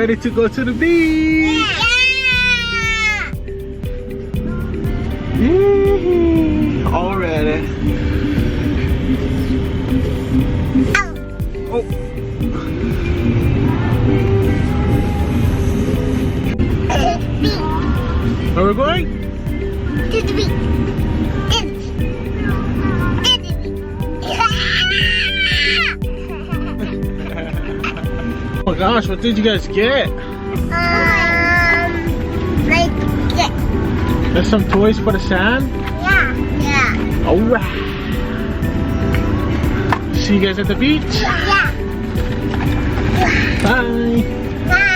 ready to go to the beach. Yeah. All ready. Oh. Where we're going? To the beach. Oh my gosh, what did you guys get? Like, There's some toys for the sand? yeah. Alright. See you guys at the beach. Yeah. Bye. Bye.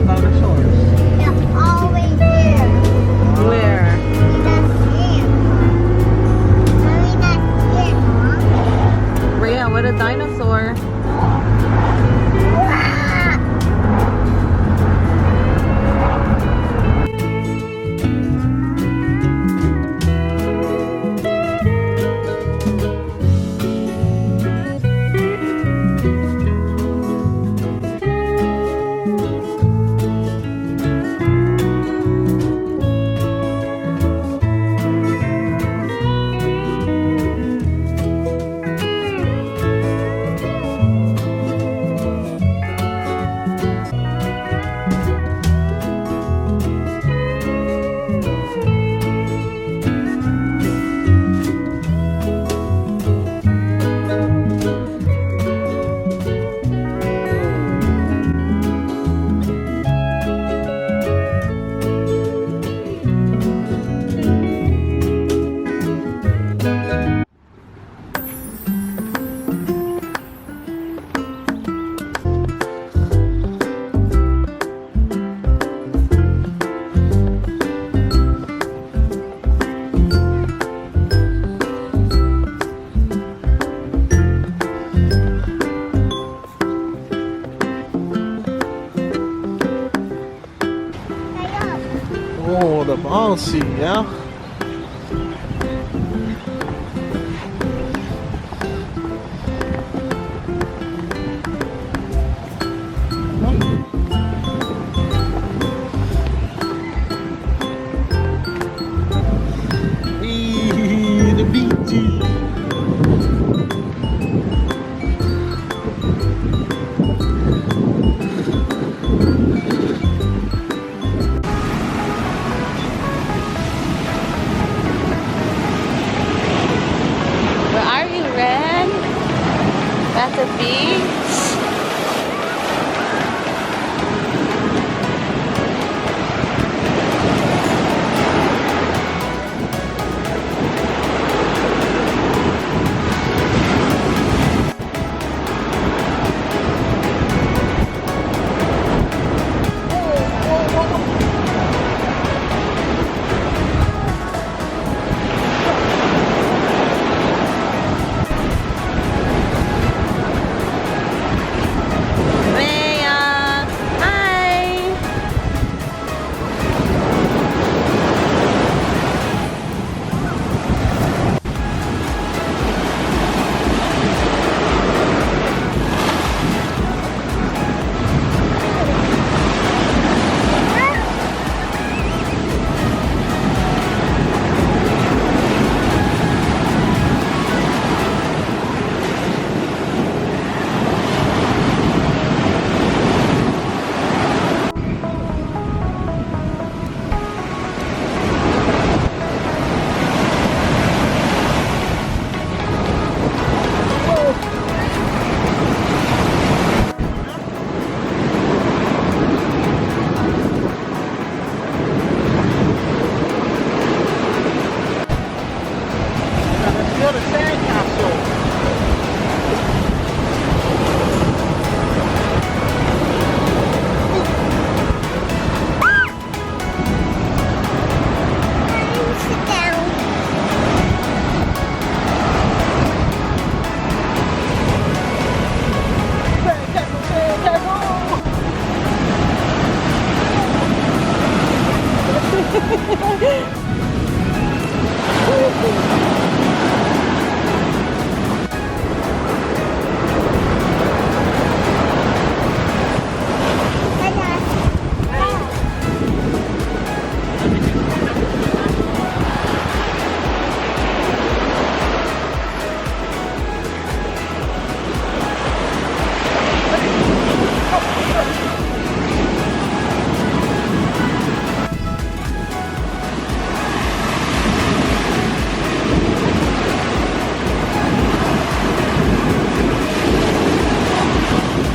They're always here. Where? That's it. Mommy, that's it, Mom. Rhea, what a dinosaur. Oh, the bouncy, yeah? Wee, the beachy.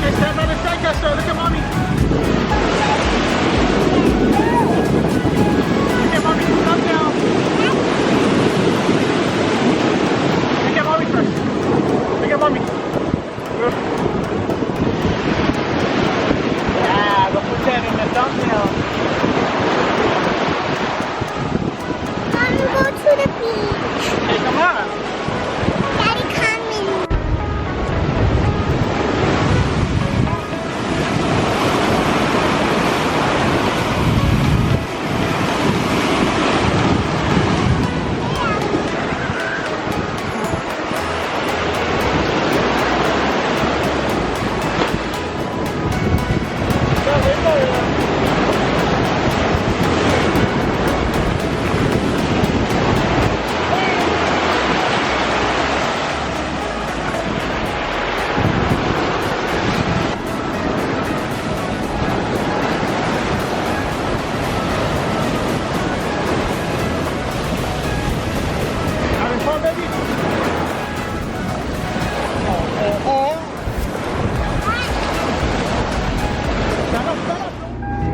Okay, stand by the sandcastle. Look at mommy. Look at mommy. Stop down. Look at mommy first. Look at mommy. Yeah, we'll put that in the thumbnail. Mommy, go to the beach. Hey, come on. Daddy coming. Having fun, baby? Stand up, stand up.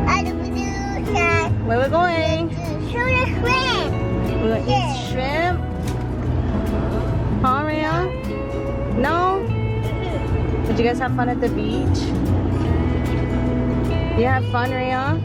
I do that. Where we going? Show the shrimp. We're gonna eat shrimp. Huh, Rhea? No? Did you guys have fun at the beach? You have fun, Rhea?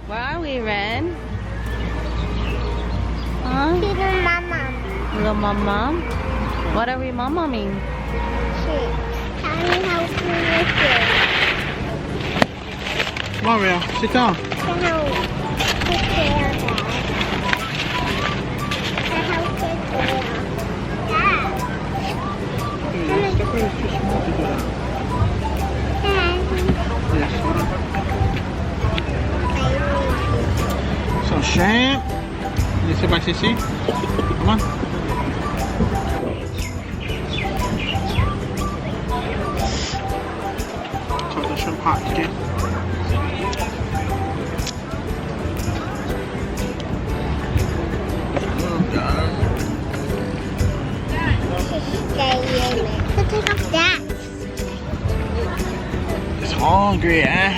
Where are we, Ren? Huh? Peter Mama. Little mama? What are we mama-ing? Tell me how to use it. Come on, Ria. Sit down. Can I take care of that? Can I take care of that? The plate is too small to do that. Yes. Some shrimp. You sit by Sissy. Come on. So the shrimp hot again. Look at that. It's hungry, eh?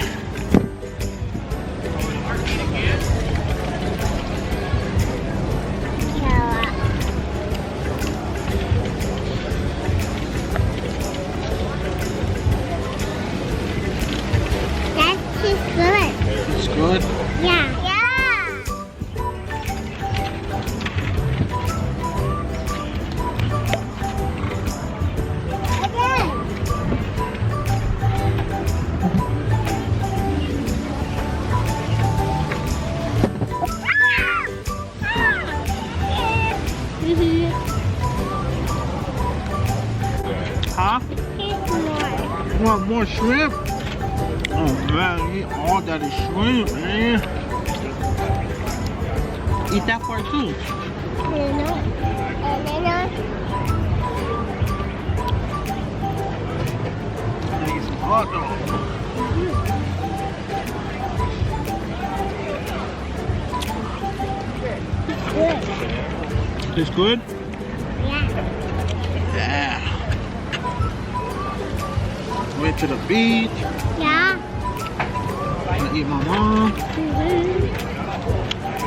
That is good. It's good. Yeah. Yeah. Again. Huh? Here's more. You want more shrimp? Oh man, eat all that is shrimp, man. Eat that part too. Gotta get some hot dog. It's good? Yeah. Went to the beach. Yeah. Gonna eat my mom.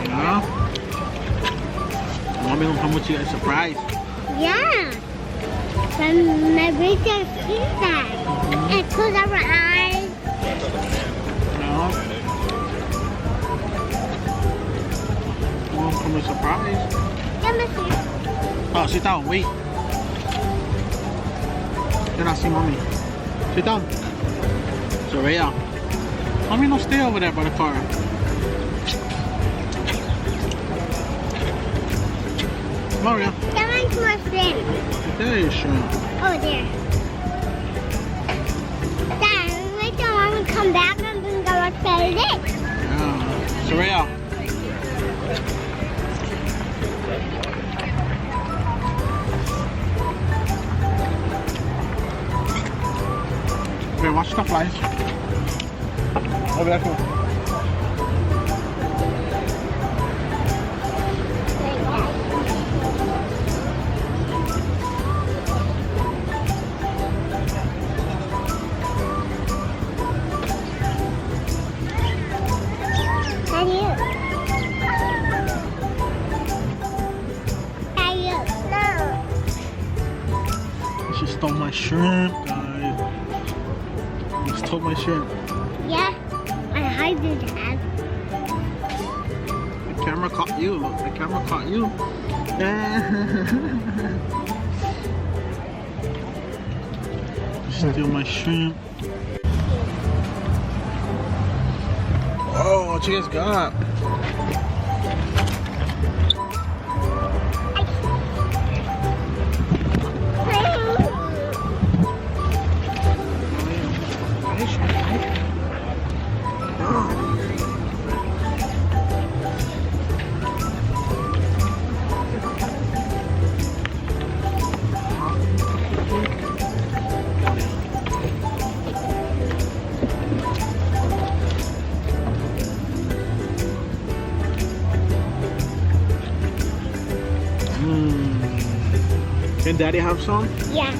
Yeah. Mommy gonna come with you a surprise. Yeah. My bigger pizza. And close our eyes. No. You want to come a surprise? Let me see. Oh, sit down. Wait. You're not see mommy. Sit down. Soraya. Mommy, no stay over there by the car. Maria. That one's more thin. There you shrimp. Oh, there. Dad, we don't want to come back and then go outside it. Yeah. Soraya. Okay, watch the flies. Over there, come. She stole my shrimp, guys. She stole my shrimp. Yeah, I did that. The camera caught you. Look, the camera caught you. Steal my shrimp. Oh, what you guys got? Can Daddy have some? Yeah.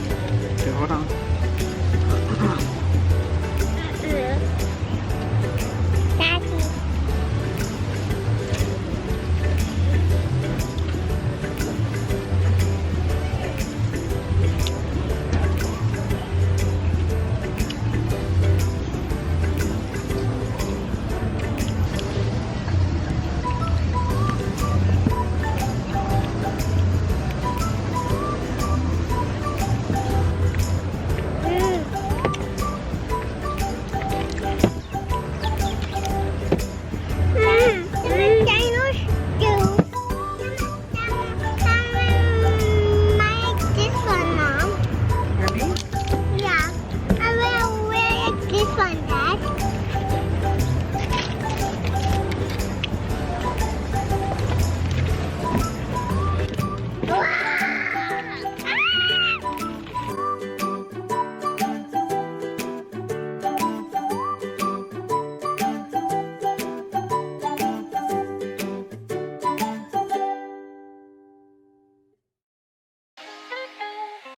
Okay, hold on.